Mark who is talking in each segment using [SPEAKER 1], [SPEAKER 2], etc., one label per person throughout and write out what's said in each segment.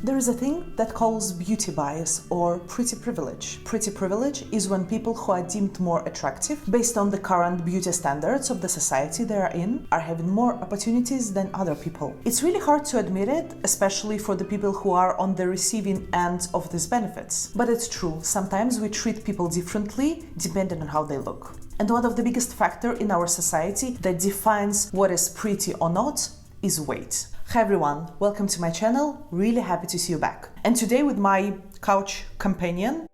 [SPEAKER 1] There is a thing that calls beauty bias or pretty privilege. Pretty privilege is when people who are deemed more attractive based on the current beauty standards of the society they are in are having more opportunities than other people. It's really hard to admit it, especially for the people who are on the receiving end of these benefits. But it's true, sometimes we treat people differently depending on how they look. And one of the biggest factors in our society that defines what is pretty or not is weight. Hi everyone, welcome to my channel, really happy to see you back. And today with my couch companion,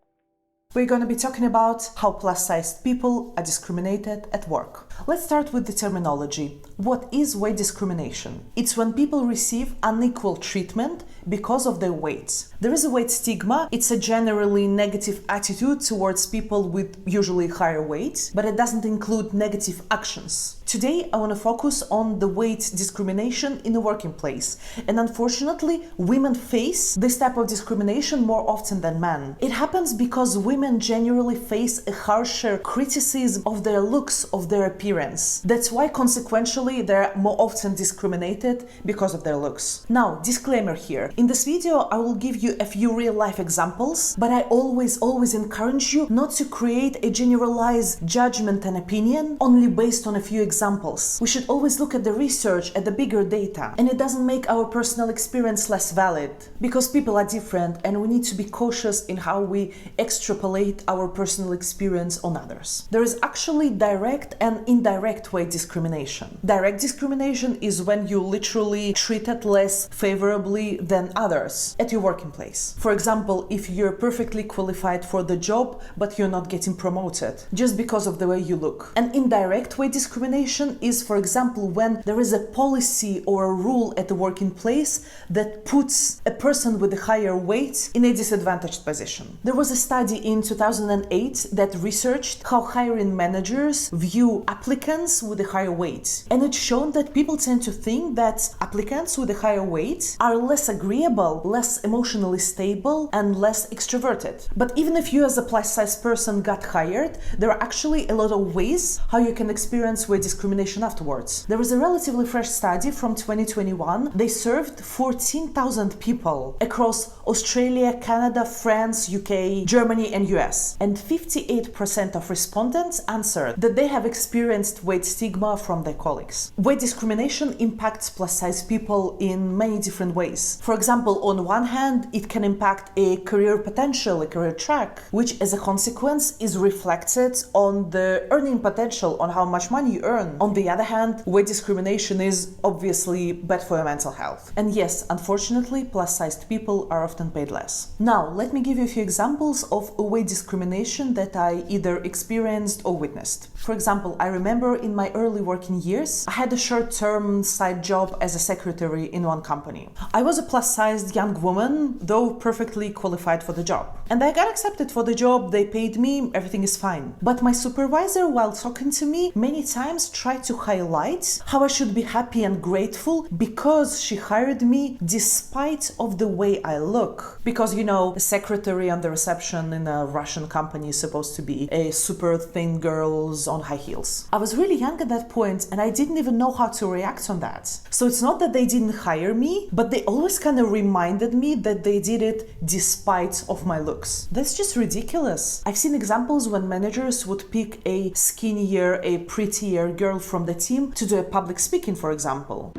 [SPEAKER 1] we're going to be talking about how plus-sized people are discriminated at work. Let's start with the terminology. What is weight discrimination? It's when people receive unequal treatment because of their weight. There is a weight stigma. It's a generally negative attitude towards people with usually higher weight, but it doesn't include negative actions. Today, I want to focus on the weight discrimination in the working place. And unfortunately, women face this type of discrimination more often than men. It happens because women generally face a harsher criticism of their looks, of their appearance. That's why consequentially they're more often discriminated because of their looks. Now, disclaimer here. In this video, I will give you a few real-life examples, but I always encourage you not to create a generalized judgment and opinion only based on a few examples. We should always look at the research, at the bigger data, and it doesn't make our personal experience less valid, because people are different and we need to be cautious in how we extrapolate our personal experience on others. There is actually direct and indirect weight discrimination. Direct discrimination is when you literally treated less favorably than others at your working place. For example, if you're perfectly qualified for the job but you're not getting promoted just because of the way you look. And indirect weight discrimination is, for example, when there is a policy or a rule at the working place that puts a person with a higher weight in a disadvantaged position. There was a study in 2008 that researched how hiring managers view applicants with a higher weight. And it showed that people tend to think that applicants with a higher weight are less agreeable, less emotionally stable, and less extroverted. But even if you as a plus-size person got hired, there are actually a lot of ways how you can experience weight discrimination afterwards. There was a relatively fresh study from 2021. They served 14,000 people across Australia, Canada, France, UK, Germany, and US. And 58% of respondents answered that they have experienced weight stigma from their colleagues. Weight discrimination impacts plus-size people in many different ways. For example, on one hand, it can impact a career potential, a career track, which as a consequence is reflected on the earning potential, on how much money you earn. On the other hand, weight discrimination is obviously bad for your mental health. And yes, unfortunately, plus-sized people are often paid less. Now, let me give you a few examples of weight discrimination that I either experienced or witnessed. For example, I remember in my early working years, I had a short-term side job as a secretary in one company. I was a plus-sized young woman, though perfectly qualified for the job. And I got accepted for the job, they paid me, everything is fine. But my supervisor, while talking to me, many times tried to highlight how I should be happy and grateful because she hired me despite of the way I look. Because, you know, a secretary on the reception in a Russian company is supposed to be a super thin girls on high heels. I was really young at that point and I didn't even know how to react on that. So it's not that they didn't hire me, but they always kind of reminded me that they did it despite of my looks. That's just ridiculous. I've seen examples when managers would pick a skinnier, a prettier girl from the team to do a public speaking, for example.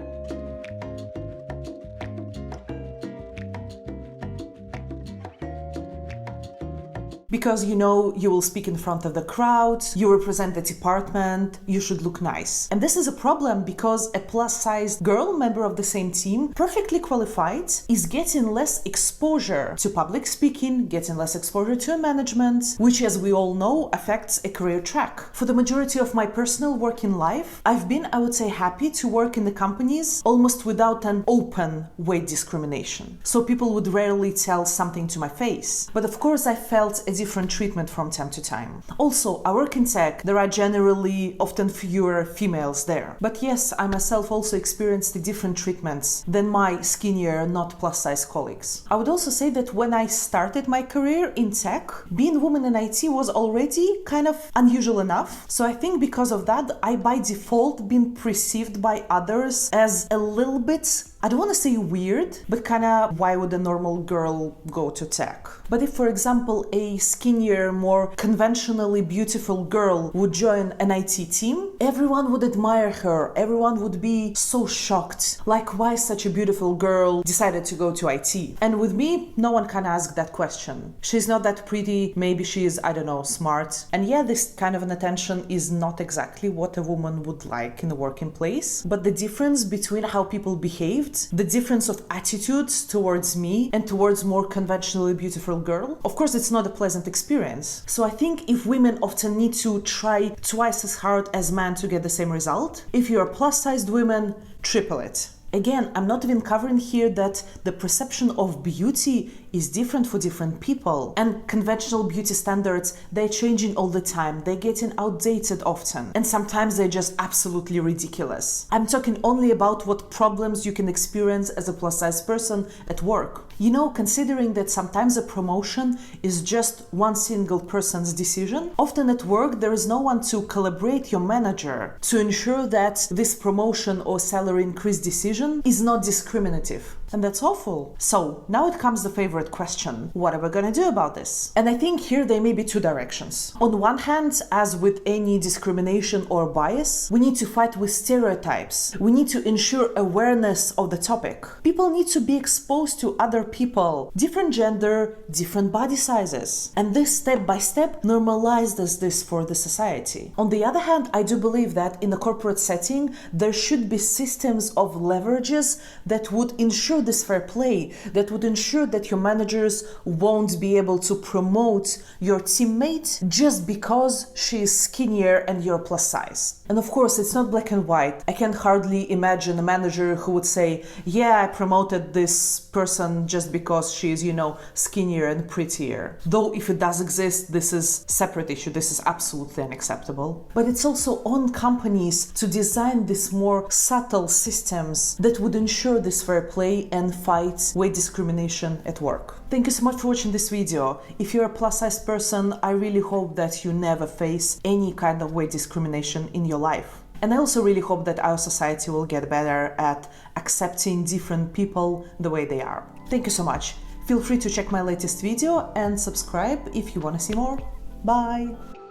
[SPEAKER 1] Because, you know, you will speak in front of the crowd, you represent the department, you should look nice. And this is a problem because a plus-sized girl member of the same team, perfectly qualified, is getting less exposure to public speaking, getting less exposure to management, which, as we all know, affects a career track. For the majority of my personal working life, I've been, I would say, happy to work in the companies almost without an open weight discrimination. So people would rarely tell something to my face. But of course, I felt a different treatment from time to time. Also, I work in tech. There are generally often fewer females there. But yes, I myself also experienced the different treatments than my skinnier, not plus-size colleagues. I would also say that when I started my career in tech, being a woman in IT was already kind of unusual enough. So I think because of that, I by default been perceived by others as a little bit, I don't want to say weird, but kind of why would a normal girl go to tech? But if, for example, a skinnier, more conventionally beautiful girl would join an IT team, everyone would admire her. Everyone would be so shocked. Like, why such a beautiful girl decided to go to IT? And with me, no one can ask that question. She's not that pretty. Maybe she is, I don't know, smart. And yeah, this kind of an attention is not exactly what a woman would like in the working place. But the difference between how people behaved, the difference of attitudes towards me and towards more conventionally beautiful girl, of course it's not a pleasant experience. So I think if women often need to try twice as hard as men to get the same result, if you're plus-sized women, triple it. Again, I'm not even covering here that the perception of beauty is different for different people, and conventional beauty standards, they're changing all the time, they're getting outdated often, and sometimes they're just absolutely ridiculous. I'm talking only about what problems you can experience as a plus-size person at work. You know, considering that sometimes a promotion is just one single person's decision, often at work there is no one to collaborate your manager to ensure that this promotion or salary increase decision is not discriminative. And that's awful. So now it comes the favorite question. What are we gonna do about this? And I think here there may be two directions. On one hand, as with any discrimination or bias, we need to fight with stereotypes. We need to ensure awareness of the topic. People need to be exposed to other people, different gender, different body sizes. And this step by step normalized as this for the society. On the other hand, I do believe that in a corporate setting, there should be systems of leverages that would ensure this fair play, that would ensure that your managers won't be able to promote your teammate just because she is skinnier and you're plus size. And of course, it's not black and white. I can hardly imagine a manager who would say, yeah, I promoted this person just because she's, you know, skinnier and prettier. Though if it does exist, this is a separate issue. This is absolutely unacceptable. But it's also on companies to design these more subtle systems that would ensure this fair play and fight weight discrimination at work. Thank you so much for watching this video. If you're a plus-size person, I really hope that you never face any kind of weight discrimination in your life. And I also really hope that our society will get better at accepting different people the way they are. Thank you so much. Feel free to check my latest video and subscribe if you want to see more. Bye!